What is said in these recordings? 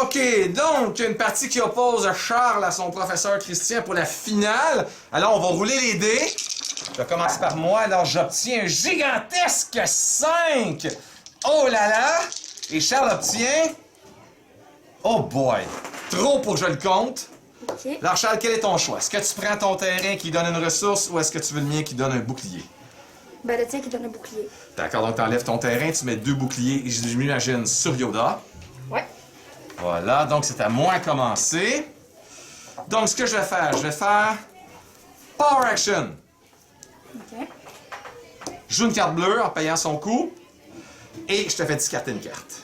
OK, donc, une partie qui oppose Charles à son professeur Christian pour la finale. Alors, on va rouler les dés. Je vais commencer par moi. Alors, j'obtiens un gigantesque 5. Oh là là! Et Charles obtient... Oh boy! Trop pour que je le compte. OK. Alors, Charles, quel est ton choix? Est-ce que tu prends ton terrain qui donne une ressource ou est-ce que tu veux le mien qui donne un bouclier? Ben, le tien qui donne un bouclier. D'accord, donc tu enlèves ton terrain, tu mets 2 boucliers, je m'imagine, sur Yoda. Ouais. Voilà, donc c'est à moi de commencer. Donc, ce que je vais faire Power Action. OK. Je joue une carte bleue en payant son coup et je te fais discarter une carte.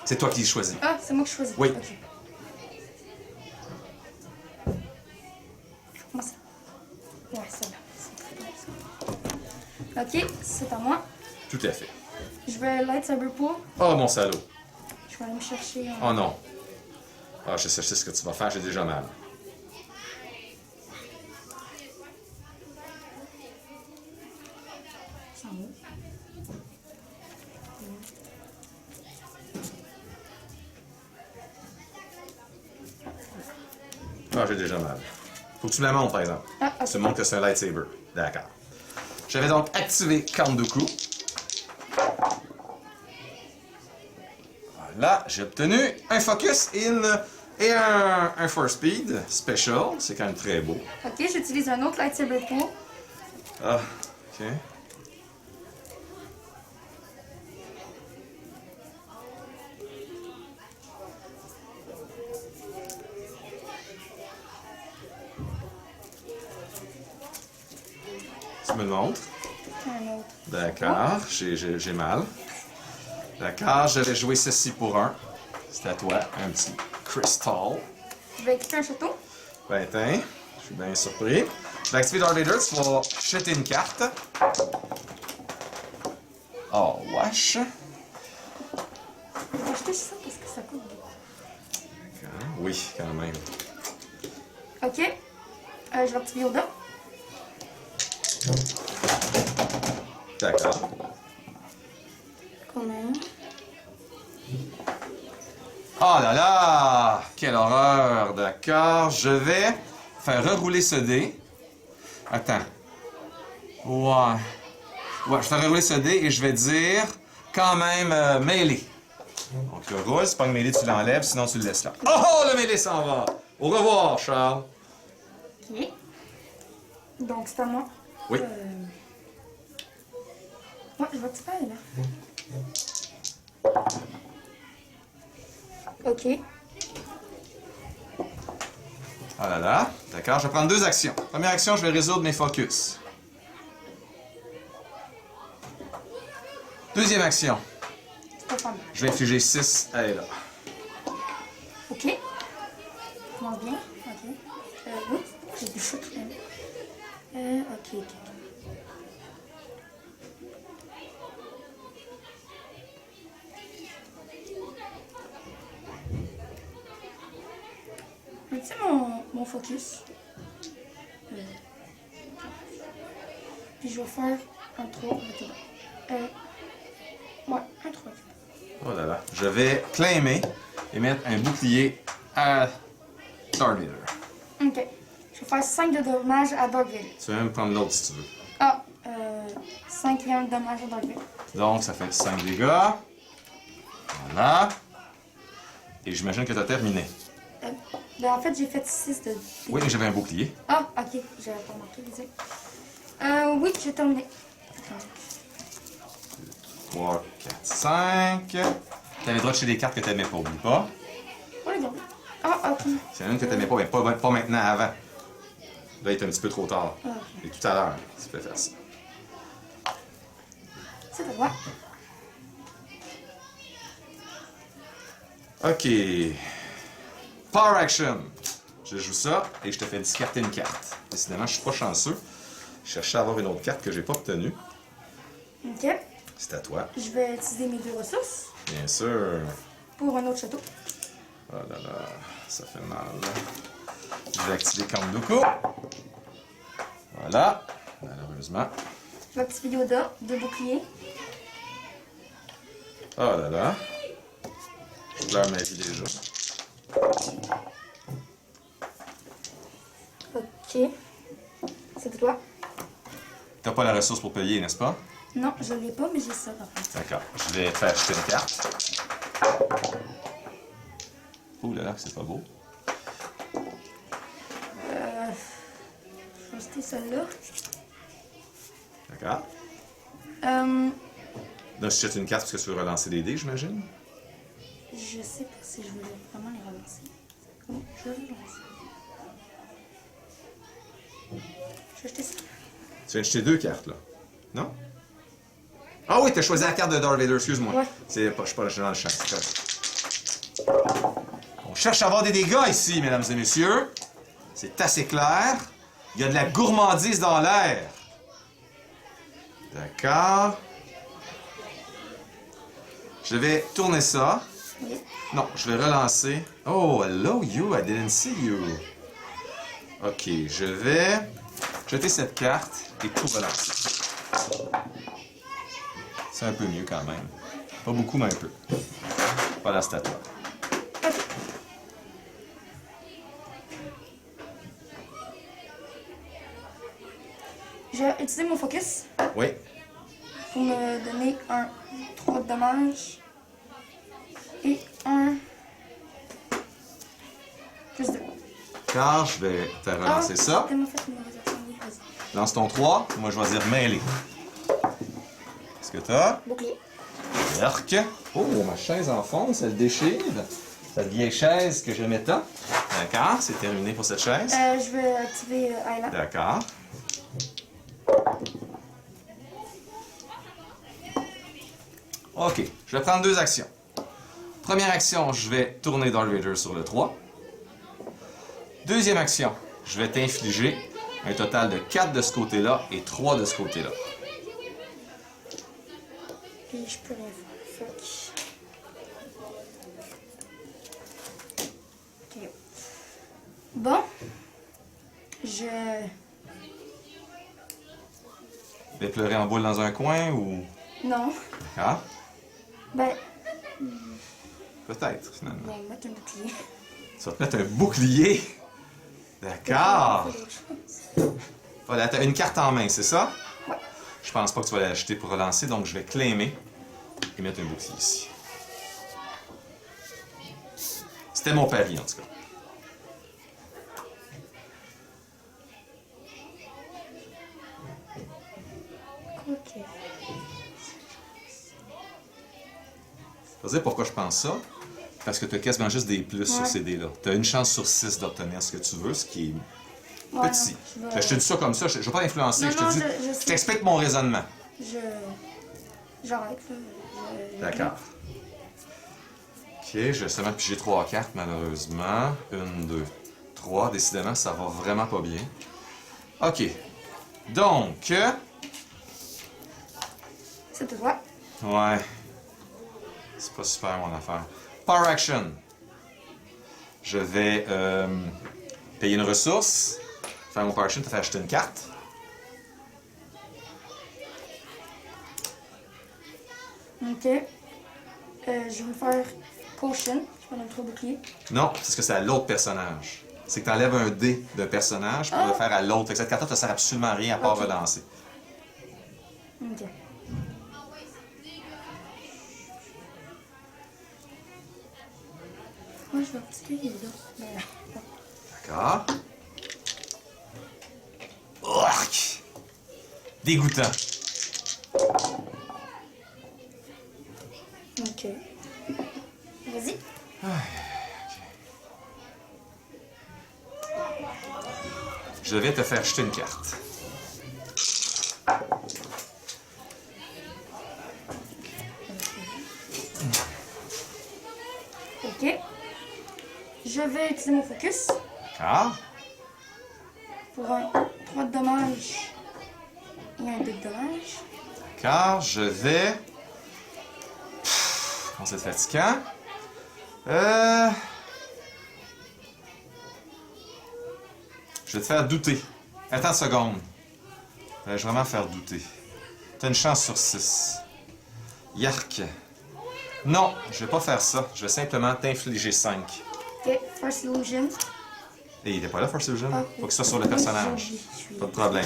C'est toi qui choisis. Ah, c'est moi qui choisis. Oui. OK. Comment ça? Ouais, celle-là. OK, c'est à moi. Tout à fait. Je vais lightsaber pour. Oh, mon salaud. Je vais aller me chercher un... Oh non. Ah, je sais ce que tu vas faire, j'ai déjà mal. Ça en est. Ah, j'ai déjà mal. Faut que tu me la montres, par exemple. Ah, OK. Tu me montres que c'est un lightsaber. D'accord. Je vais donc activer Kandoku. Voilà, j'ai obtenu un focus et un force speed special. C'est quand même très beau. OK, j'utilise un autre lightsaber pour. Ah, ok. Tu me le montres? Un autre. D'accord, j'ai mal. D'accord, je vais jouer ceci pour un. C'est à toi, un petit crystal. Je vais équiper un château. Ben, tiens, je suis bien surpris. Je vais activer Darth Vader, tu vas jeter une carte. Oh, wesh. Je vais acheter ça parce que ça coûte beaucoup. D'accord, oui, quand même. OK. Je vais activer Yoda. D'accord. Combien? Oh là là! Quelle horreur! D'accord, je vais faire rerouler ce dé. Attends. Ouais. Ouais, je vais faire rerouler ce dé et je vais dire quand même mêlée. Donc le roule, c'est pas une mêlée, tu l'enlèves, sinon tu le laisses là. Oh, le mêlée s'en va! Au revoir, Charles! OK. Donc, c'est à moi. Oui. Ouais, je vais te faire, là. OK. Oh là là. D'accord, je vais prendre 2 actions. Première action, je vais résoudre mes focus. Deuxième action, C'est pas mal. je vais infliger 6 à Ella. OK. Commence bien. OK. Oui. J'ai du chute. OK, OK. Tu sais mon focus. Puis je vais faire un 3. Ouais, un 3. Oh là là. Je vais claimer et mettre un bouclier à Darth Vader. OK. Je vais faire 5 de dommages à Darth Vader. Tu vas même prendre l'autre si tu veux. Ah, 5 et 1 de dommages à Darth Vader. Donc, ça fait 5 dégâts. Voilà. Et j'imagine que tu as terminé. Ben, en fait, j'ai fait 6 de... Oui, mais j'avais un bouclier. Ah, OK. J'avais pas remarqué, désolé. Oui, j'ai terminé. 3, 4, 5. Tu avais le droit de jeter des cartes que tu n'aimais pas, oublie pas. Oh, les gars. Ah, OK. C'est une que tu n'aimais pas, mais pas maintenant, avant. Là, il est un petit peu trop tard. Ah. Et tout à l'heure, tu peux faire ça. C'est à moi. OK. Power Action. Je joue ça et je te fais discarter une carte. Décidément, je suis pas chanceux. Je cherchais à avoir une autre carte que j'ai pas obtenue. OK. C'est à toi. Je vais utiliser mes 2 ressources Bien sûr. pour un autre château. Oh là là, ça fait mal. Je vais activer Kandoku. Voilà. Malheureusement. Je vais activer Yoda, 2 boucliers. Oh là là. pleure ma vie déjà. Ok. C'est pour toi. T'as pas la ressource pour payer, n'est-ce pas? Non, je l'ai pas, mais j'ai ça par contre. D'accord. Je vais te faire acheter une carte. Ouh là là, c'est pas beau. Je vais acheter celle-là. D'accord. Donc, tu jettes une carte parce que tu veux relancer des dés, j'imagine? Je sais pas si je veux vraiment les relancer. Oh, je vais les relancer. Je vais acheter ça. Tu viens de jeter 2 cartes, là. Non? Ah oui, t'as choisi la carte de Darth Vader, excuse-moi. Ouais. C'est pas, je suis pas dans le champ. C'est correct. On cherche à avoir des dégâts ici, mesdames et messieurs. C'est assez clair. Il y a de la gourmandise dans l'air. D'accord. Je vais tourner ça. Oui. Non, je vais relancer. Oh, hello you, I didn't see you. Ok, je vais jeter cette carte et tout relancer. C'est un peu mieux quand même. Pas beaucoup, mais un peu. Pas la statue. Je vais utiliser mon focus Oui. pour me donner un 3 de dommages et un plus 2. Car je vais te relancer ça. J'ai tellement fait une mauvaise action. Oui, vas-y. Lance ton 3. Moi, je vais dire mêlée. Qu'est-ce que t'as? Bouclier. Arc. Oh, ma chaise en fond, ça le déchire. Cette vieille chaise que j'aimais tant. D'accord, c'est terminé pour cette chaise. Je vais activer Island. D'accord. OK, je vais prendre 2 actions. Première action, je vais tourner Darth Vader sur le 3. Deuxième action, je vais t'infliger un total de 4 de ce côté-là et 3 de ce côté-là. Puis je peux rien faire. Fuck. Ok. Bon. Je vais pleurer en boule dans un coin ou... Non. D'accord. Ben, Peut-être, finalement. ben mettre un bouclier. Tu vas te mettre un bouclier. D'accord. Voilà, t'as une carte en main, c'est ça? Ouais. Je pense pas que tu vas l'acheter pour relancer, donc je vais claimer et mettre un bouclier ici. C'était mon pari, en tout cas. Ok. Je vais dire pourquoi je pense ça. Parce que tu as quasiment juste des plus sur Ouais. ces dés-là. Tu as une chance sur 6 d'obtenir ce que tu veux, ce qui est Ouais, petit. non, Je te dis ça comme ça, je ne veux pas t'influencer. Non, Je te non, dis, je je sais. t'explique mon raisonnement. J'arrête, là. D'accord. Ok, je vais seulement piger 3 cartes, malheureusement. 1, 2, 3. Décidément, ça va vraiment pas bien. Ok. Donc. C'est tout toi. Ouais. C'est pas super mon affaire. Power action. Je vais payer une ressource. Faire mon power action, te faire acheter une carte. Ok. Je vais me faire potion. Je vais mettre 3 boucliers. Non, c'est ce que c'est à l'autre personnage. C'est que tu enlèves un dé d'un personnage pour le faire à l'autre. Fait que cette carte-là ne te sert absolument à rien à part Ok. relancer. Ok. Moi, je vais activer les autres. Ben, D'accord. Orc! Dégoûtant. ok. Vas-y. Je vais te faire jeter une carte. Ok. Je vais utiliser mon focus D'accord. pour un 3 de dommages et un 2 de dommages. D'accord, je vais... Bon, c'est fatigant. Je vais te faire douter. Attends une seconde. Je vais vraiment faire douter. T'as une chance sur 6. Yark. Non, je vais pas faire ça. Je vais simplement t'infliger 5. Ok, Force Illusion. Et il était pas là, Force Illusion? Ah, Faut que ça soit sur le personnage. Pas de problème.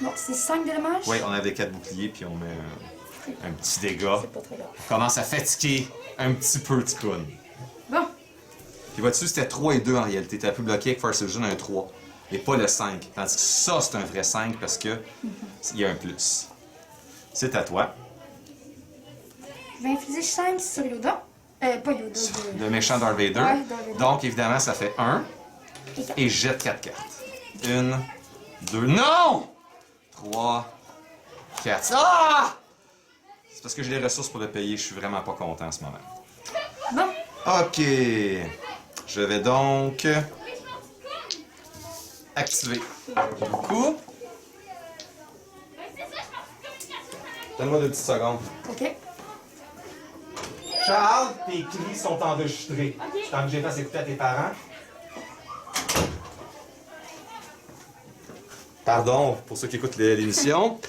Non, c'est 5 de dommages? Oui, on avait 4 boucliers, puis on met un petit dégât. C'est pas très grave. On commence à fatiguer un petit peu, Ticoun. Bon, Puis vois-tu, c'était 3 et 2 en réalité. T'as pu bloquer avec Force Illusion un 3. Et pas le 5. Tandis que ça, c'est un vrai 5 parce que il y a un plus. C'est à toi. je vais infliger 5 sur Yoda. Pas Yoda, Le méchant Darth Vader. Ouais, Darth Vader. Donc, évidemment, ça fait 1. Et quatre. Et jette 4 cartes. 1, 2, non! 3, 4. Ah! C'est parce que j'ai les ressources pour le payer. Je suis vraiment pas content en ce moment. Bon, Ok. Je vais donc activer. Coup. Donne-moi 2 petites secondes. ok. Charles, tes cris sont enregistrés. Tant que j'ai fait écouter à tes parents. Pardon pour ceux qui écoutent l'émission.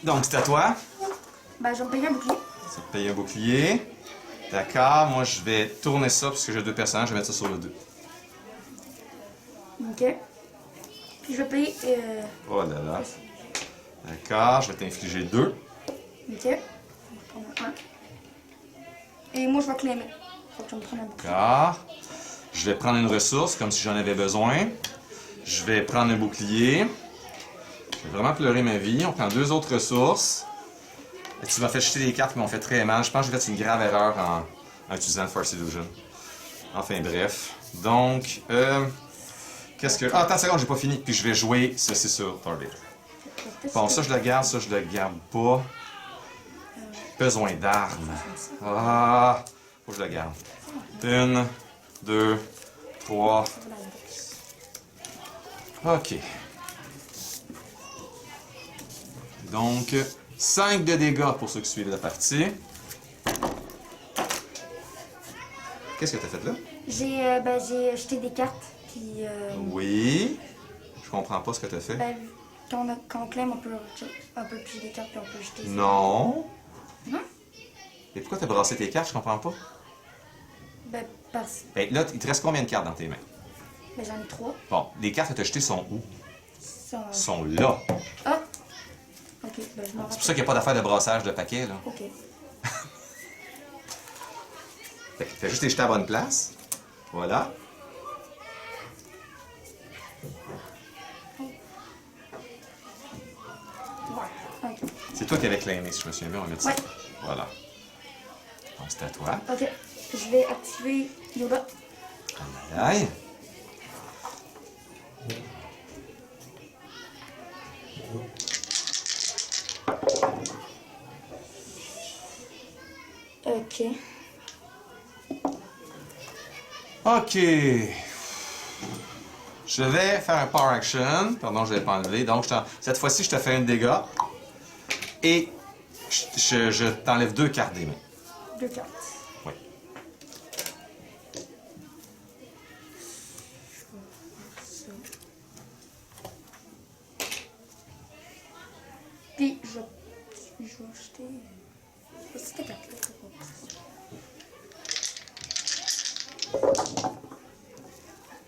Donc, c'est à toi. Ben, je vais me payer un bouclier. Ça te paye un bouclier. D'accord. Moi, je vais tourner ça parce que j'ai 2 personnages. Je vais mettre ça sur le 2. Ok. Puis je vais payer. Oh là là. D'accord. Je vais t'infliger 2. Ok. Je vais prendre un. Et moi, je vais claimer. Faut que je me prenne un bouclier. D'accord. Je vais prendre une ressource comme si j'en avais besoin. Je vais prendre un bouclier. Je vais vraiment pleurer ma vie. On prend 2 autres ressources. Et tu m'as fait jeter des cartes qui m'ont fait très mal. Je pense que j'ai fait une grave erreur en utilisant le Force Illusion. Enfin bref. Donc, qu'est-ce que... Ah, attends une seconde, j'ai pas fini. Puis je vais jouer ceci sur Darth Vader. Bon, ça je le garde, ça je le garde pas. Besoin d'armes. Ah, faut que je le garde. 1, 2, 3. Ok. Donc, 5 de dégâts pour ceux qui suivent la partie. Qu'est-ce que t'as fait là? J'ai jeté des cartes. Puis. Oui. Je comprends pas ce que t'as fait. Ben, quand on claim, on peut piger des cartes puis on peut jeter. Non. Non? Et pourquoi t'as brassé tes cartes? Je comprends pas. Ben, parce. Ben là, il te reste combien de cartes dans tes mains? Ben, j'en ai 3. Bon, les cartes que t'as jetées sont où? Ça. Sont là. Ah! Ok, ben, je m'en C'est rappelle. pour ça qu'il n'y a pas d'affaire de brassage de paquets, là. Ok. Fait que t'as juste les jeter à la bonne place. Voilà. Ouais. Ok. C'est toi qui avais claimé, si je me souviens bien, on va mettre ça. Ouais. Voilà. Donc, c'est à toi. Ok. Je vais activer Yoda. Aïe, aïe. Ok. OK. Je vais faire un power action. Pardon, je ne l'ai pas enlevé. Donc, cette fois-ci, je te fais un dégât. Et je t'enlève 2 cartes des mains. 2 cartes. Oui. Puis, je vais acheter. C'était 4 là.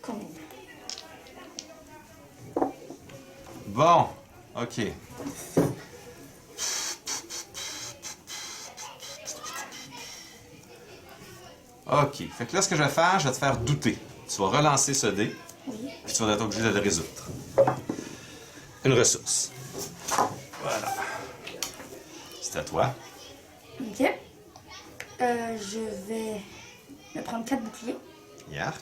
Combien? Bon. OK. OK. Fait que là, ce que je vais faire, je vais te faire douter. Tu vas relancer ce dé, Oui. puis tu vas être obligé de le résoudre. Une ressource. Voilà. C'est à toi. Ok. Je vais me prendre 4 boucliers. Yark.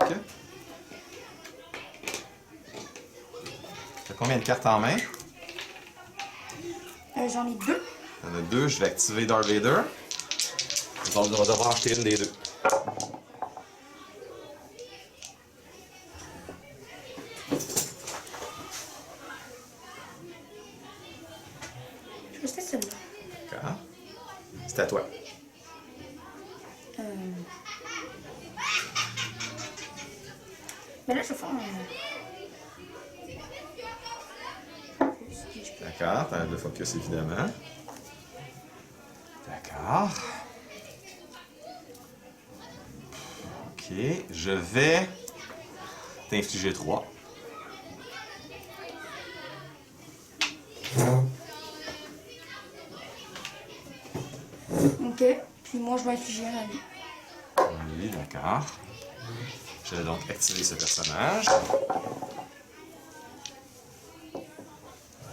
T'as combien de cartes en main? J'en ai 2. T'en as 2. Je vais activer Darth Vader. On va devoir acheter une des 2. Je vais acheter celle-là. D'accord. C'est à toi. Mais là, je vais faire un. D'accord. T'enlèves le focus, évidemment. D'accord. je vais t'infliger 3. Ok. Puis moi, je vais infliger un à lui. Oui, d'accord. Je vais donc activer ce personnage.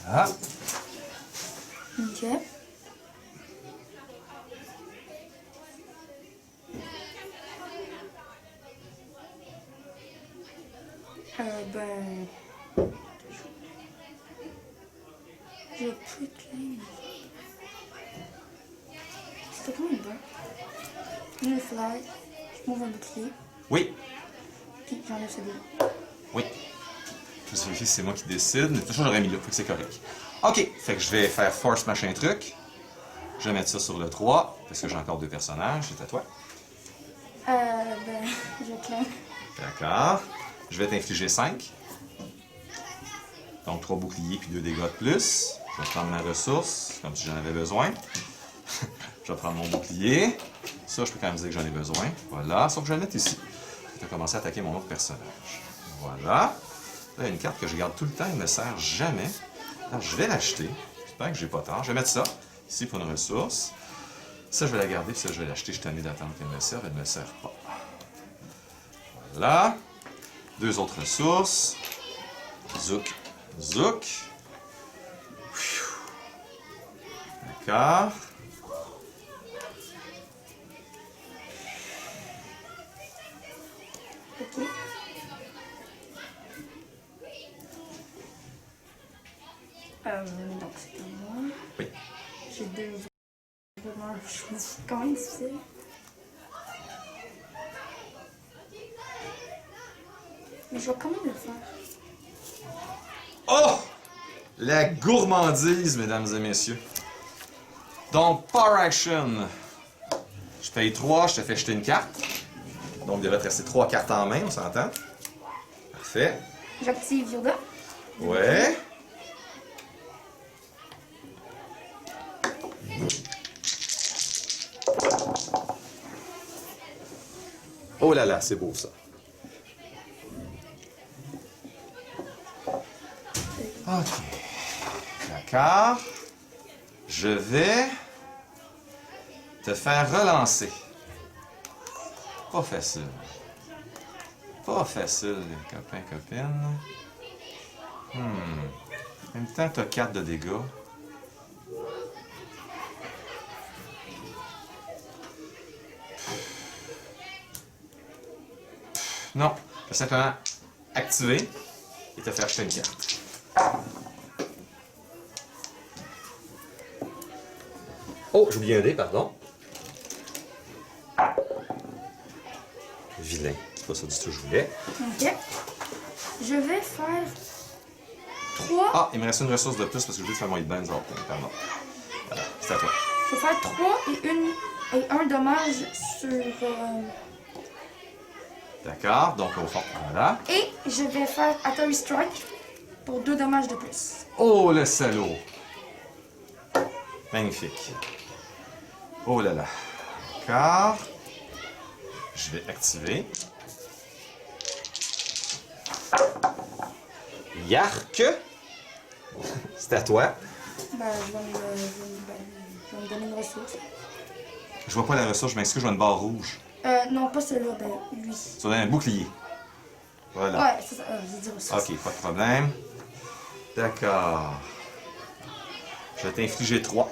Voilà. Ok. Ben... Je peux claim. C'était combien de bas? Une fly. Je m'ouvre un bouclier. Oui, Puis j'enlève ce dé. oui. Je vais vérifier si c'est moi qui décide, mais de toute façon, j'aurais mis là, fait que c'est correct. OK, fait que je vais faire force machin truc. Je vais mettre ça sur le 3, parce que j'ai encore 2 personnages, c'est à toi. Ben... Je claim. D'accord. Je vais t'infliger 5. Donc 3 boucliers puis 2 dégâts de plus. Je vais prendre ma ressource, comme si j'en avais besoin. Je vais prendre mon bouclier. Ça, je peux quand même dire que j'en ai besoin. Voilà, sauf que je vais le mettre ici. Je vais commencer à attaquer mon autre personnage. Voilà. Là, il y a une carte que je garde tout le temps, elle ne me sert jamais. Alors, je vais l'acheter. J'espère que j'ai pas tort. Je vais mettre ça ici pour une ressource. Ça, je vais la garder, puis ça, je vais l'acheter. Je suis tanné d'attendre qu'elle me serve. Elle ne me sert pas. Voilà. 2 autres ressources. Zouk. Zouk. D'accord. Ok. Donc c'est à moi. Oui. J'ai 2 demeures. C'est quand même difficile. Mais je vais quand même le faire. Oh! La gourmandise, mesdames et messieurs. Donc, Power Action. Je paye 3, je te fais jeter une carte. Donc, il devrait te rester 3 cartes en main, on s'entend? Parfait. J'active Yoda. Ouais. Oh là là, c'est beau ça. Ok. D'accord. Je vais te faire relancer. Pas facile. Pas facile, les copains, copines. En même temps, t'as 4 de dégâts. Non, je vais simplement activer et te faire jeter une carte. Oh, j'ai oublié un dé, pardon. Vilain. C'est pas ça du tout que je voulais. Ok. Je vais faire 3. Ah, il me reste une ressource de plus parce que je voulais faire mon hitbox. Pardon. Voilà, c'est à toi. Je vais faire 3 et un dommage sur... D'accord, donc au fond, voilà. Et je vais faire Atari Strike pour 2 dommages de plus. Oh, le salaud! Magnifique. Oh là là. D'accord. Je vais activer. Yark. C'est à toi. Ben, je vais me donner une ressource. Je vois pas la ressource, je m'excuse, je vois une barre rouge. Non, pas celui-là, ben, lui. Tu as un bouclier. Voilà. Ouais, c'est ça, j'ai dit ressource. Ok, pas de problème. D'accord. Je vais t'infliger 3.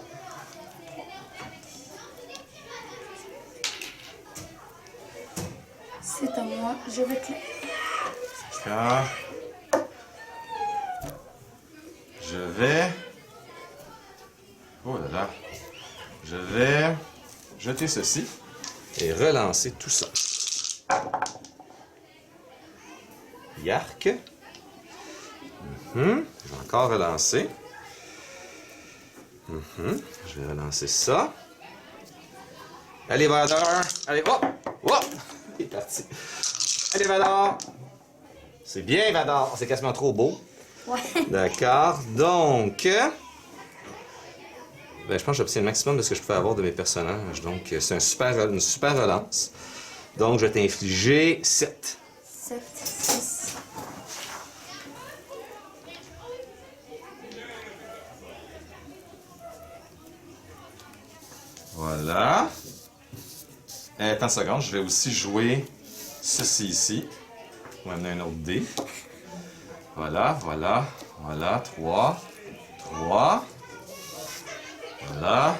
C'est à moi, je vais te... D'accord. Je vais... Oh là là. Je vais jeter ceci et relancer tout ça. Yark. Je vais encore relancer. Je vais relancer ça. Allez, Vador! Allez, hop! Hop! Il est parti. Allez, Vador! C'est bien, Vador. C'est quasiment trop beau. Ouais. D'accord. Donc... Ben, je pense que j'obtiens le maximum de ce que je pouvais avoir de mes personnages. Donc, c'est une super relance. Donc, je vais t'infliger 7. 7, 6. Voilà. Attends une seconde, je vais aussi jouer ceci ici. On va amener un autre dé. Voilà, voilà, voilà. 3. 3. Voilà.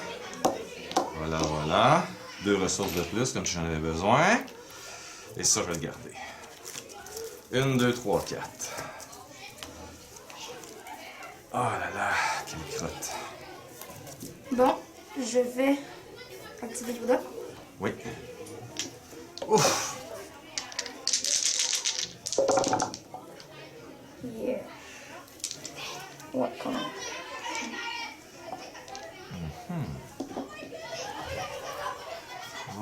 Voilà, voilà. 2 ressources de plus, comme si j'en avais besoin. Et ça, je vais le garder. 1, 2, 3, 4. Oh là là, quelle crotte. Bon, je vais activer Yoda. Oui. Ouf! Yeah. Ouais, comment?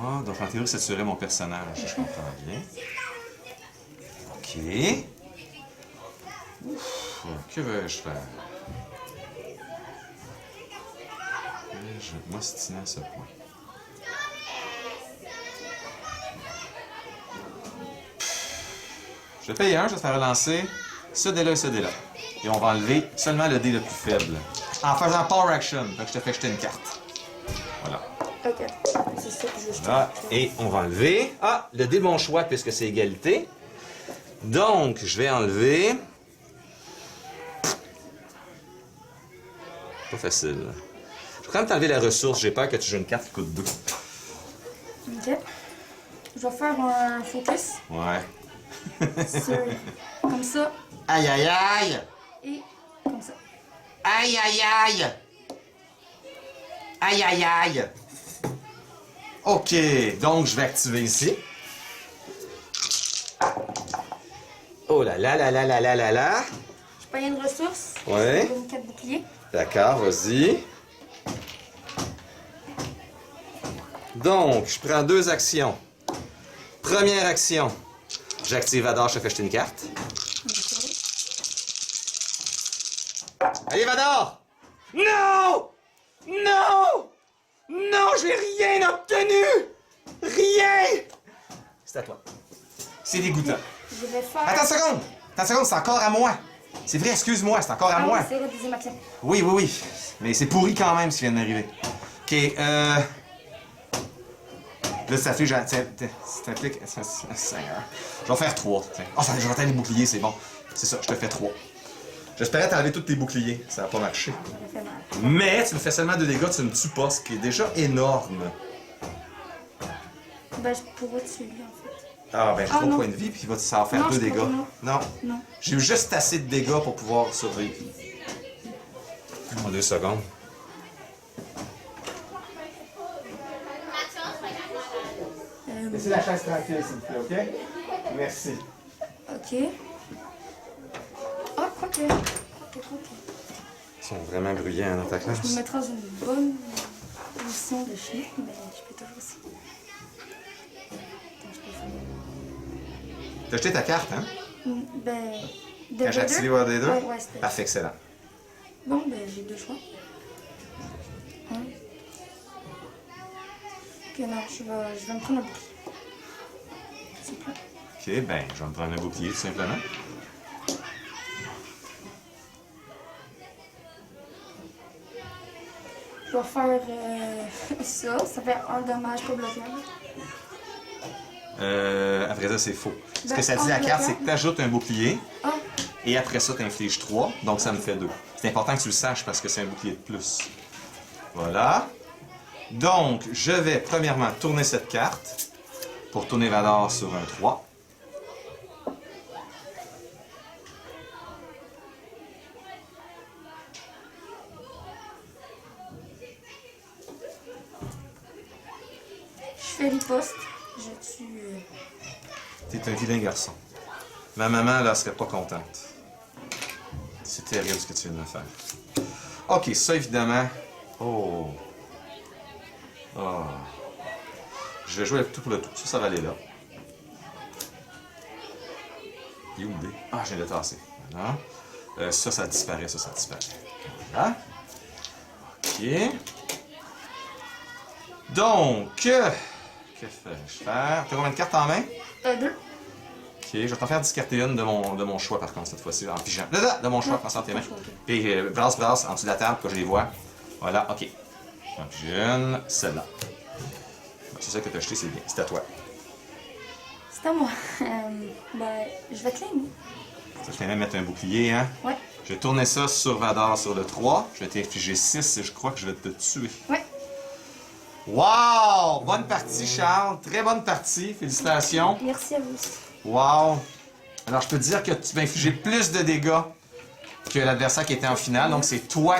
Ah, donc en théorie, ça tuerait mon personnage, je comprends bien. OK. Ouf, que vais-je faire? Je vais m'ostiner à ce point. Je vais payer un, je vais faire relancer ce dé-là et ce dé-là. Et on va enlever seulement le dé le plus faible. En faisant Power Action, donc je te fais jeter une carte. Voilà. Ok, c'est ça que je veux. Là, et on va enlever. Ah, le dé de mon choix, puisque c'est égalité. Donc, je vais enlever. Pas facile. Je vais quand même t'enlever la ressource. J'ai peur que tu joues une carte qui coûte 2. Ok. Je vais faire un focus Ouais. sur comme ça Aïe, aïe, aïe! et comme ça. Aïe, aïe, aïe! Aïe, aïe, aïe! OK, donc je vais activer ici. Oh là là là là là là là là! Je paye une ressource. Ouais. Je donne 4 boucliers. D'accord, vas-y. Donc, je prends 2 actions. Première action, j'active Vador, je te fais jeter une carte. Allez, Vador! Non! Non! Non, j'ai rien obtenu! Rien! C'est à toi. C'est dégoûtant. Je vais faire. Attends une seconde! Attends une seconde, c'est encore à moi. C'est vrai, excuse-moi, c'est encore à moi. Oui, c'est la deuxième action. Oui, oui, oui. Mais c'est pourri quand même ce qui vient de m'arriver. OK, là, ça fait, ça t'applique. Seigneur. Je vais faire 3. Oh, ça, je vais atteindre les boucliers, c'est bon. C'est ça, je te fais 3. J'espérais t'enlever tous tes boucliers. Ça n'a pas marché. Ça me fait mal. Mais tu me fais seulement 2 dégâts, tu me tues pas, ce qui est déjà énorme. Ben, je pourrais tuer lui en fait. Ah, ben, j'ai 3 non. points de vie, puis ça va faire Non, 2 je dégâts. peux pas, non. Non. Non. J'ai eu juste assez de dégâts pour pouvoir survivre. En 2 secondes. Laissez la chaise tranquille, s'il vous plaît, OK? Merci. Ok. Ah, ok. Ok. Ils sont vraiment bruyants dans ta Je classe. me mettrai dans une bonne position de chien, mais je peux toujours aussi. Attends, je peux faire. T'as jeté ta carte, hein? Ben. Quand j'ai activé War des deux? Ouais, ouais, c'était. Parfait, excellent. Bon, ben, j'ai 2 choix. Ok, non, je vais me prendre un bouclier. C'est plat. OK, ben, je vais me prendre un bouclier, tout simplement. Je vais faire ça. Ça fait un dommage pour bloquer. Après ça, c'est faux. Ce Ben, que ça dit la en carte, c'est bloquant. que tu ajoutes un bouclier, Ah, et après ça, tu infliges 3, donc ça me fait 2. C'est important que tu le saches parce que c'est un bouclier de plus. Voilà. Donc, je vais premièrement tourner cette carte pour tourner Vador sur un 3. je fais riposte. Je tue. T'es un vilain garçon. Ma maman, là, serait pas contente. C'est terrible ce que tu viens de me faire. OK, ça, évidemment... Oh! Oh! Je vais jouer avec tout pour le tout. Ça va aller là. Il est où le dé? Ah, je viens de le tasser. Voilà. Ça disparaît, ça disparaît. Voilà. OK. Donc, Que fais-je faire? T'as combien de cartes en main? 2. Ok, je vais t'en faire discarter une de mon choix par contre cette fois-ci, en pigeant. De mon choix, prends ça dans tes mains. Puis brasse en dessous de la table que je les vois. Voilà, ok. J'en pige une, celle-là. C'est ça que t'as acheté, c'est bien. C'est à toi. C'est à moi. Ben, je vais claimer. Ça, je vais même mettre un bouclier, hein? Ouais. Je vais tourner ça sur Vador sur le 3. Je vais t'infliger 6 et je crois que je vais te tuer. Ouais. Wow! Bonne partie, Charles. Très bonne partie. Félicitations. Merci à vous aussi. Wow! Alors, je peux te dire que tu vas infliger plus de dégâts que l'adversaire qui était en finale. Donc, c'est toi